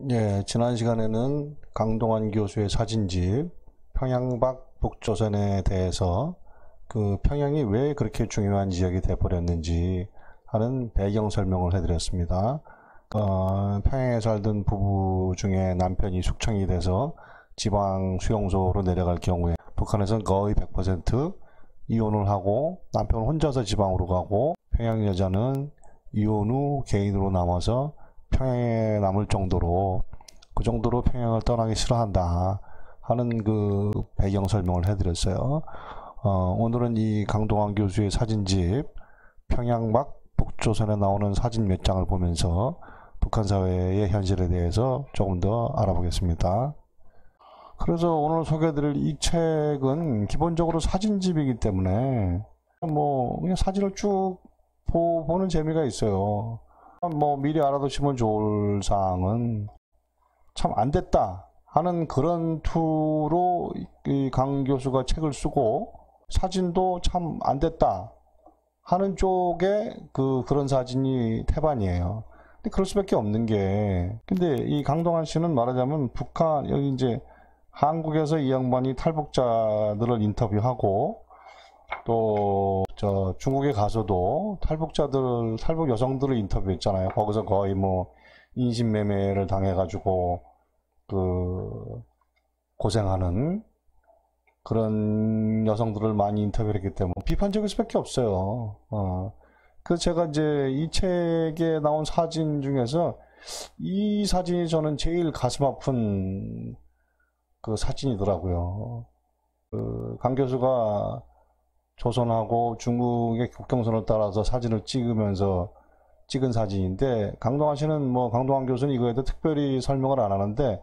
예, 지난 시간에는 강동원 교수의 사진집 평양박 북조선에 대해서 그 평양이 왜 그렇게 중요한 지역이 돼버렸는지 하는 배경 설명을 해드렸습니다. 평양에 살던 부부 중에 남편이 숙청이 돼서 지방 수용소로 내려갈 경우에 북한에서는 거의 100% 이혼을 하고 남편 혼자서 지방으로 가고 평양 여자는 이혼 후 개인으로 남아서 평양에 남을 정도로 그 정도로 평양을 떠나기 싫어한다 하는 그 배경 설명을 해드렸어요. 오늘은 이 강동원 교수의 사진집 평양박 북조선에 나오는 사진 몇 장을 보면서 북한 사회의 현실에 대해서 조금 더 알아보겠습니다. 그래서 오늘 소개해드릴 이 책은 기본적으로 사진집이기 때문에 그냥 사진을 쭉 보는 재미가 있어요. 미리 알아두시면 좋을 사항은 참 안됐다 하는 그런 투로 이 강 교수가 책을 쓰고 사진도 참 안됐다 하는 쪽에 그런 사진이 태반이에요. 근데 그럴 수밖에 없는 게, 근데 이 강동원 씨는 말하자면 북한, 여기 이제 한국에서 이 양반이 탈북자들을 인터뷰하고 또 중국에 가서도 탈북 여성들을 인터뷰했잖아요. 거기서 거의 인신매매를 당해가지고 고생하는 그런 여성들을 많이 인터뷰를 했기 때문에 비판적일 수밖에 없어요. 그래서 제가 이제 이 책에 나온 사진 중에서 이 사진이 저는 제일 가슴 아픈 그 사진이더라고요. 강 교수가 조선하고 중국의 국경선을 따라서 사진을 찍으면서 찍은 사진인데, 강동원 씨는 강동원 교수는 이거에 대해 특별히 설명을 안 하는데,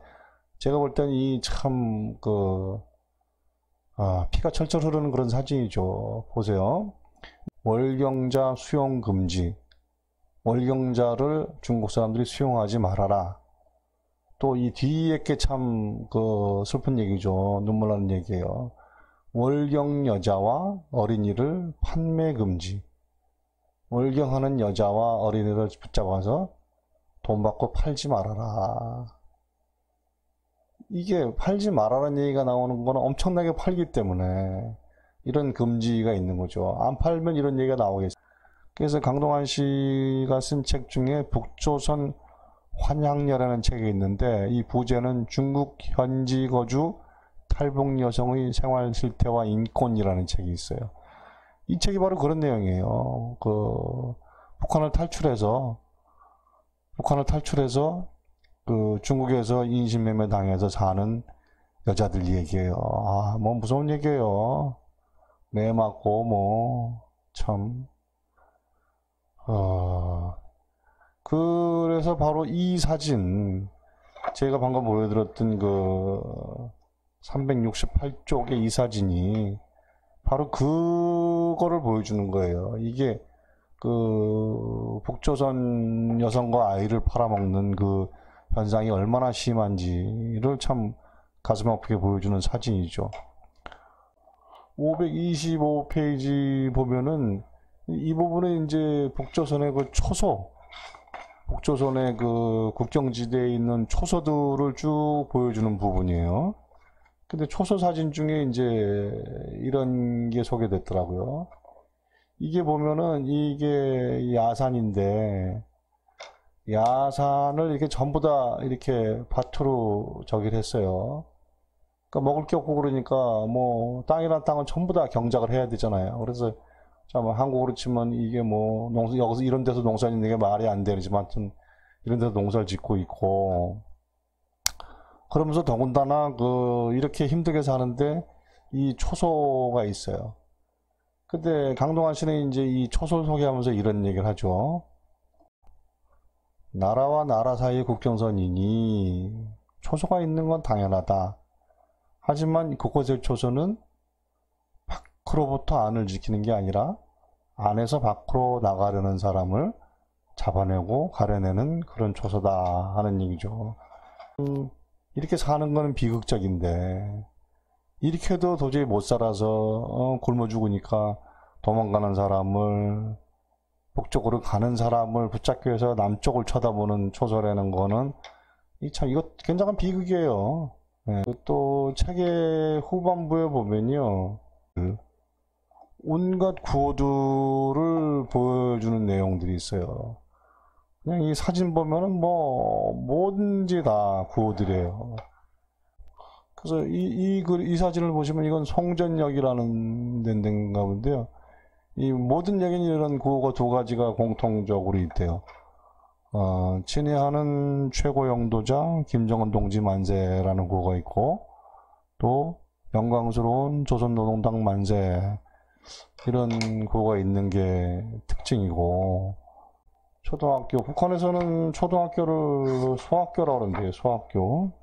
제가 볼 때는 이 참 피가 철철 흐르는 그런 사진이죠. 보세요. 월경자 수용 금지. 월경자를 중국 사람들이 수용하지 말아라. 또 이 뒤에 게 참 슬픈 얘기죠. 눈물 나는 얘기예요. 월경 여자와 어린이를 판매 금지. 월경하는 여자와 어린이를 붙잡아서 돈 받고 팔지 말아라. 이게 팔지 말아라는 얘기가 나오는 거는 엄청나게 팔기 때문에 이런 금지가 있는 거죠. 안 팔면 이런 얘기가 나오겠어요. 그래서 강동원 씨가 쓴 책 중에 북조선 환향녀라는 책이 있는데, 이 부제는 중국 현지 거주 탈북 여성의 생활 실태와 인권이라는 책이 있어요. 이 책이 바로 그런 내용이에요. 북한을 탈출해서 중국에서 인신매매 당해서 사는 여자들 얘기예요. 무서운 얘기예요. 매 맞고 참. 그래서 바로 이 사진, 제가 방금 보여드렸던 368쪽의 이 사진이 바로 그거를 보여주는 거예요. 이게 북조선 여성과 아이를 팔아먹는 그 현상이 얼마나 심한지를 참 가슴 아프게 보여주는 사진이죠. 525페이지 보면은 이 부분은 이제 북조선의 북조선의 국경지대에 있는 초소들을 쭉 보여주는 부분이에요. 근데 초소 사진 중에 이제 이런 게 소개됐더라고요. 이게 보면은 이게 야산인데, 야산을 이렇게 전부 다 이렇게 밭으로 저기를 했어요. 그러니까 먹을 게 없고 그러니까 땅이란 땅은 전부 다 경작을 해야 되잖아요. 그래서 한국으로 치면 이게 여기서 이런 데서 농사 짓는 게 말이 안 되지만 하여튼 이런 데서 농사를 짓고 있고, 그러면서 더군다나 이렇게 힘들게 사는데 이 초소가 있어요. 근데 강동원 씨는 이제 이 초소를 소개하면서 이런 얘기를 하죠. 나라와 나라 사이의 국경선이니 초소가 있는 건 당연하다. 하지만 그곳의 초소는 밖으로부터 안을 지키는 게 아니라 안에서 밖으로 나가려는 사람을 잡아내고 가려내는 그런 초소다 하는 얘기죠. 이렇게 사는 거는 비극적인데, 이렇게 해도 도저히 못 살아서 굶어 죽으니까 도망가는 사람을, 북쪽으로 가는 사람을 붙잡기 위해서 남쪽을 쳐다보는 초소라는 거는 이거 굉장한 비극이에요. 예. 또 책의 후반부에 보면요. 온갖 구호들을 보여주는 내용들이 있어요. 그냥 이 사진 보면은 뭐, 뭐든지 다 구호들이에요. 그래서 이 사진을 보시면 이건 송전역이라는 데인가 본데요. 이 모든 역에는 이런 구호가 두 가지가 공통적으로 있대요. 친애하는 최고 영도자 김정은 동지 만세라는 구호가 있고, 또 영광스러운 조선노동당 만세, 이런 구호가 있는 게 특징이고, 북한에서는 초등학교를 소학교라고 그러는데요, 소학교.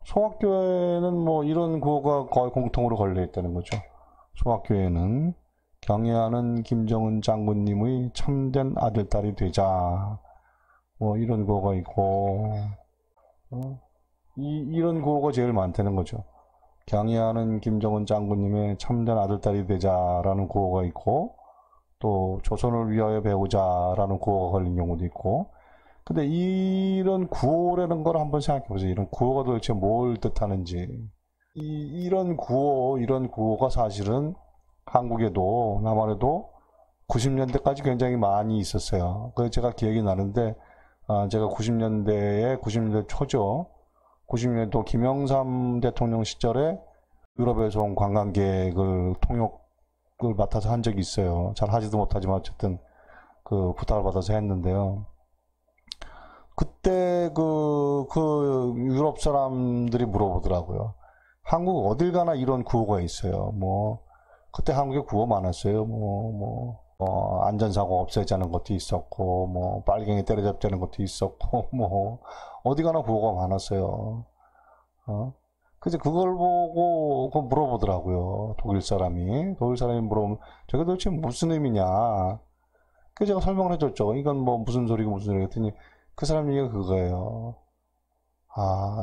소학교에는 뭐 이런 구호가 거의 공통으로 걸려 있다는 거죠. 소학교에는 경애하는 김정은 장군님의 참된 아들딸이 되자, 뭐 이런 구호가 있고, 이런 구호가 제일 많다는 거죠. 경애하는 김정은 장군님의 참된 아들딸이 되자라는 구호가 있고, 또 조선을 위하여 배우자라는 구호가 걸린 경우도 있고. 근데 이런 구호라는 걸 한번 생각해 보세요. 이런 구호가 도대체 뭘 뜻하는지. 이런 구호가 사실은 한국에도 남한에도 90년대까지 굉장히 많이 있었어요. 그래서 제가 기억이 나는데, 제가 90년대 초죠. 90년도 김영삼 대통령 시절에 유럽에서 온 관광객을 통역을 맡아서 한 적이 있어요. 잘 하지도 못하지만 어쨌든 그 부탁을 받아서 했는데요. 그때 그 유럽 사람들이 물어보더라고요. 한국 어딜 가나 이런 구호가 있어요. 뭐 그때 한국에 구호 많았어요. 안전사고 없애자는 것도 있었고, 뭐 빨갱이 때려잡자는 것도 있었고, 뭐 어디 가나 구호가 많았어요. 그래서 그걸 보고 물어보더라고요. 독일 사람이 물어보면 저게 도대체 무슨 의미냐. 그래서 제가 설명을 해줬죠. 이건 뭐 무슨 소리고 무슨 소리고 했더니 그 사람 얘기가 그거예요.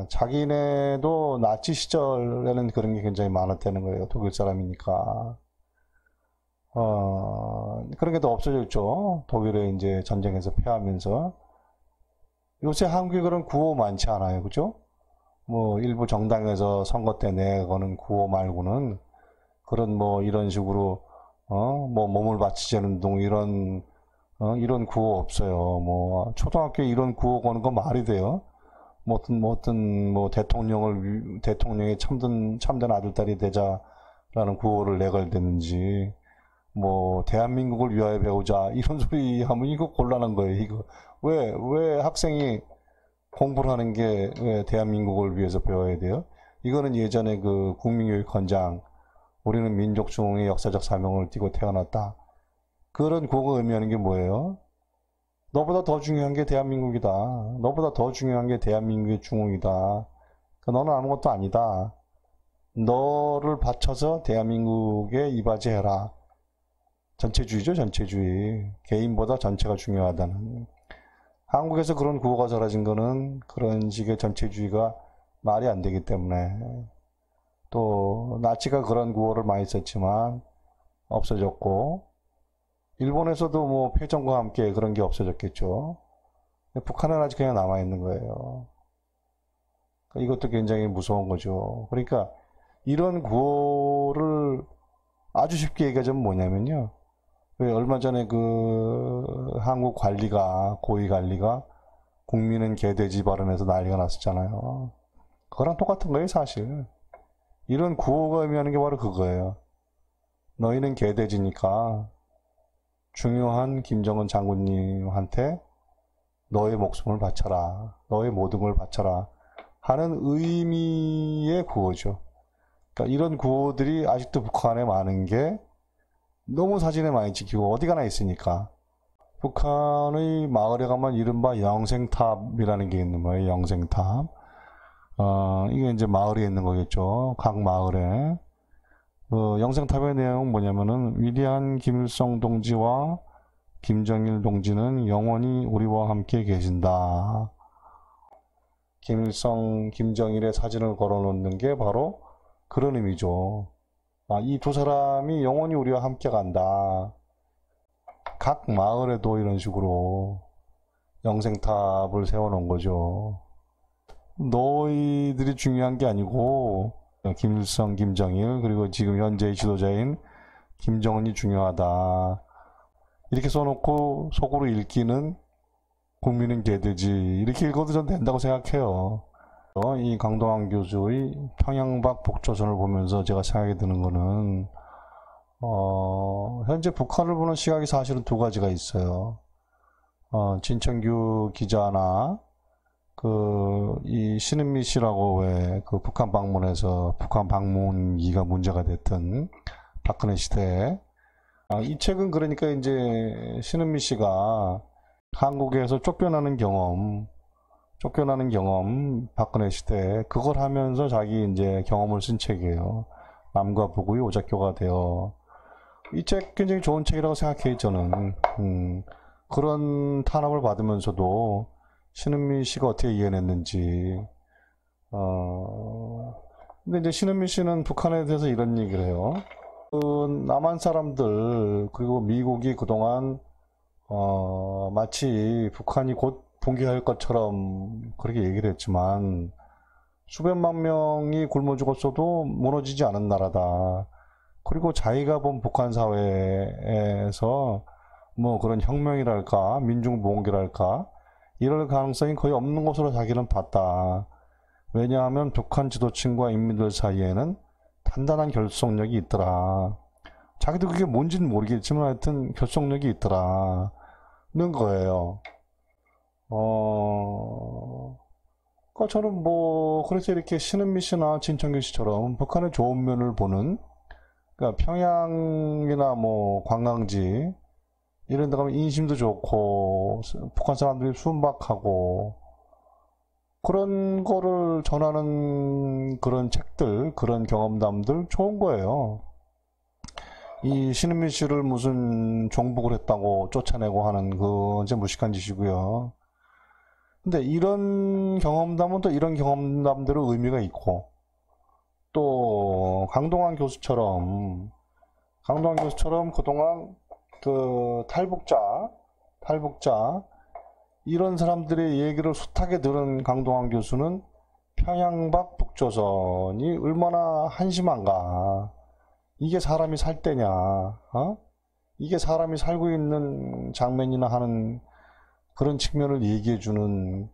자기네도 나치 시절에는 그런 게 굉장히 많았다는 거예요. 독일 사람이니까. 그런 게 더 없어졌죠. 독일에 이제 전쟁에서 패하면서. 요새 한국에 그런 구호 많지 않아요. 그죠? 뭐, 일부 정당에서 선거 때 내거는 구호 말고는 그런 뭐, 이런 식으로, 뭐, 몸을 바치자는 운동, 이런 구호 없어요. 뭐, 초등학교에 이런 구호 거는 거 말이 돼요? 뭐, 대통령의 참된 아들딸이 되자라는 구호를 내걸댔는지, 뭐 대한민국을 위하여 배우자 이런 소리 하면 이거 곤란한 거예요. 이거 왜 학생이 공부를 하는 게 왜 대한민국을 위해서 배워야 돼요? 이거는 예전에 그 국민교육헌장 우리는 민족중흥의 역사적 사명을 띠고 태어났다. 그런 구호가 의미하는 게 뭐예요? 너보다 더 중요한 게 대한민국이다. 너보다 더 중요한 게 대한민국의 중흥이다. 너는 아무것도 아니다. 너를 바쳐서 대한민국에 이바지해라. 전체주의죠, 전체주의. 개인보다 전체가 중요하다는. 한국에서 그런 구호가 사라진 거는 그런 식의 전체주의가 말이 안 되기 때문에. 또 나치가 그런 구호를 많이 썼지만 없어졌고, 일본에서도 뭐 패전과 함께 그런 게 없어졌겠죠. 북한은 아직 그냥 남아있는 거예요. 이것도 굉장히 무서운 거죠. 그러니까 이런 구호를 아주 쉽게 얘기하자면 뭐냐면요. 왜 얼마 전에 그 한국 고위 관리가 국민은 개돼지 발언해서 난리가 났었잖아요. 그거랑 똑같은 거예요, 사실. 이런 구호가 의미하는 게 바로 그거예요. 너희는 개돼지니까 중요한 김정은 장군님한테 너의 목숨을 바쳐라. 너의 모든 걸 바쳐라. 하는 의미의 구호죠. 그러니까 이런 구호들이 아직도 북한에 많은 게 너무 사진에 많이 찍히고 어디 가나 있으니까. 북한의 마을에 가면 이른바 영생탑이라는 게 있는 거예요. 영생탑. 이게 이제 마을에 있는 거겠죠. 각 마을에. 영생탑의 내용은 뭐냐면은 위대한 김일성 동지와 김정일 동지는 영원히 우리와 함께 계신다. 김일성, 김정일의 사진을 걸어놓는 게 바로 그런 의미죠. 이 두 사람이 영원히 우리와 함께 간다. 각 마을에도 이런 식으로 영생탑을 세워놓은 거죠. 너희들이 중요한 게 아니고 김일성, 김정일, 그리고 지금 현재의 지도자인 김정은이 중요하다. 이렇게 써놓고 속으로 읽기는 국민은 개돼지, 이렇게 읽어도 전 된다고 생각해요. 이 강동원 교수의 평양박 북조선을 보면서 제가 생각이 드는 거는 현재 북한을 보는 시각이 사실은 두 가지가 있어요. 진청규 기자나 이 신은미 씨라고 왜 그 북한 방문해서 북한 방문기가 문제가 됐던 박근혜 시대에 이 책은 그러니까 이제 신은미 씨가 한국에서 쫓겨나는 경험 박근혜 시대에 그걸 하면서 자기 이제 경험을 쓴 책이에요. 남과 북의 오작교가 되어. 이 책 굉장히 좋은 책이라고 생각해요, 저는. 그런 탄압을 받으면서도 신은미 씨가 어떻게 이겨냈는지. 근데 이제 신은미 씨는 북한에 대해서 이런 얘기를 해요. 남한 사람들, 그리고 미국이 그동안, 마치 북한이 곧 붕괴할 것처럼 그렇게 얘기를 했지만, 수백만 명이 굶어 죽었어도 무너지지 않은 나라다. 그리고 자기가 본 북한 사회에서 뭐 그런 혁명이랄까, 민중봉기랄까, 이럴 가능성이 거의 없는 것으로 자기는 봤다. 왜냐하면 북한 지도층과 인민들 사이에는 단단한 결속력이 있더라. 자기도 그게 뭔지는 모르겠지만 하여튼 결속력이 있더라. 는 거예요. 그러니까 저는 그래서 이렇게 신은미 씨나 진청규 씨처럼 북한의 좋은 면을 보는, 그러니까 평양이나 관광지, 이런 데 가면 인심도 좋고, 북한 사람들이 순박하고, 그런 거를 전하는 그런 책들, 그런 경험담들 좋은 거예요. 이 신은미 씨를 무슨 종북을 했다고 쫓아내고 하는 그 이제 무식한 짓이고요. 근데 이런 경험담은 또 이런 경험담대로 의미가 있고, 또 강동원 교수처럼 그동안 그 탈북자 이런 사람들의 얘기를 숱하게 들은 강동원 교수는 평양박 북조선이 얼마나 한심한가, 이게 사람이 살 때냐, 이게 사람이 살고 있는 장면이나 하는 그런 측면을 얘기해주는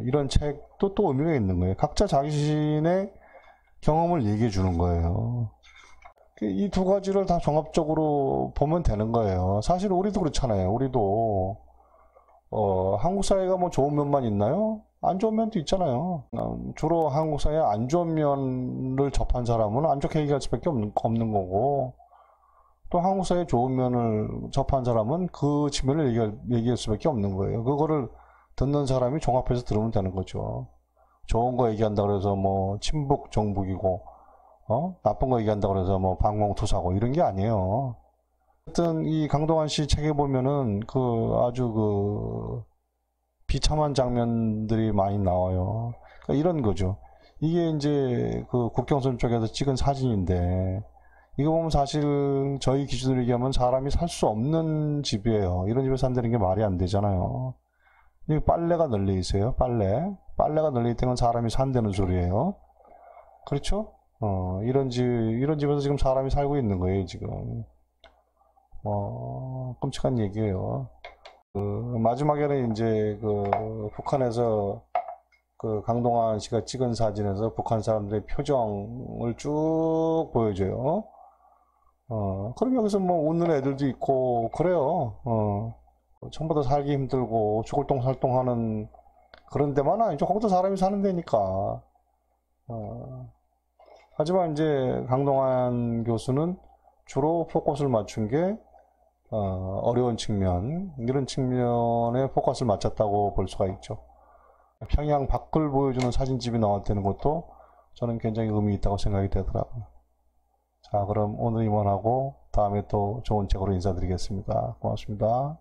이런 책도 또 의미가 있는 거예요. 각자 자신의 경험을 얘기해주는 거예요. 이 두 가지를 다 종합적으로 보면 되는 거예요. 사실 우리도 그렇잖아요. 우리도 한국 사회가 좋은 면만 있나요? 안 좋은 면도 있잖아요. 주로 한국 사회의 안 좋은 면을 접한 사람은 안 좋게 얘기할 수밖에 없는 거고, 또 한국 사회의 좋은 면을 접한 사람은 그 측면을 얘기할 수밖에 없는 거예요. 그거를 듣는 사람이 종합해서 들으면 되는 거죠. 좋은 거 얘기한다 그래서 친북 정북이고, 나쁜 거 얘기한다 그래서 방공투사고 이런 게 아니에요. 하여튼 이 강동원 씨 책에 보면은 아주 비참한 장면들이 많이 나와요. 그러니까 이런 거죠. 이게 이제 국경선 쪽에서 찍은 사진인데, 이거 보면 사실 저희 기준으로 얘기하면 사람이 살 수 없는 집이에요. 이런 집에 산다는 게 말이 안 되잖아요. 여기 빨래가 널려 있어요. 빨래가 널려 있다는 건 사람이 산다는 소리예요. 그렇죠? 이런 집에서 지금 사람이 살고 있는 거예요, 지금. 끔찍한 얘기예요. 마지막에는 이제 북한에서 강동원 씨가 찍은 사진에서 북한 사람들의 표정을 쭉 보여줘요. 그럼 여기서 웃는 애들도 있고, 그래요. 전부 다 살기 힘들고, 죽을똥살똥하는 그런 데만 아니죠. 거기도 사람이 사는 데니까. 하지만 이제 강동원 교수는 주로 포커스를 맞춘 게, 어려운 측면, 이런 측면에 포커스를 맞췄다고 볼 수가 있죠. 평양 밖을 보여주는 사진집이 나왔다는 것도 저는 굉장히 의미 있다고 생각이 되더라고요. 자, 그럼 오늘 이만하고 다음에 또 좋은 책으로 인사드리겠습니다. 고맙습니다.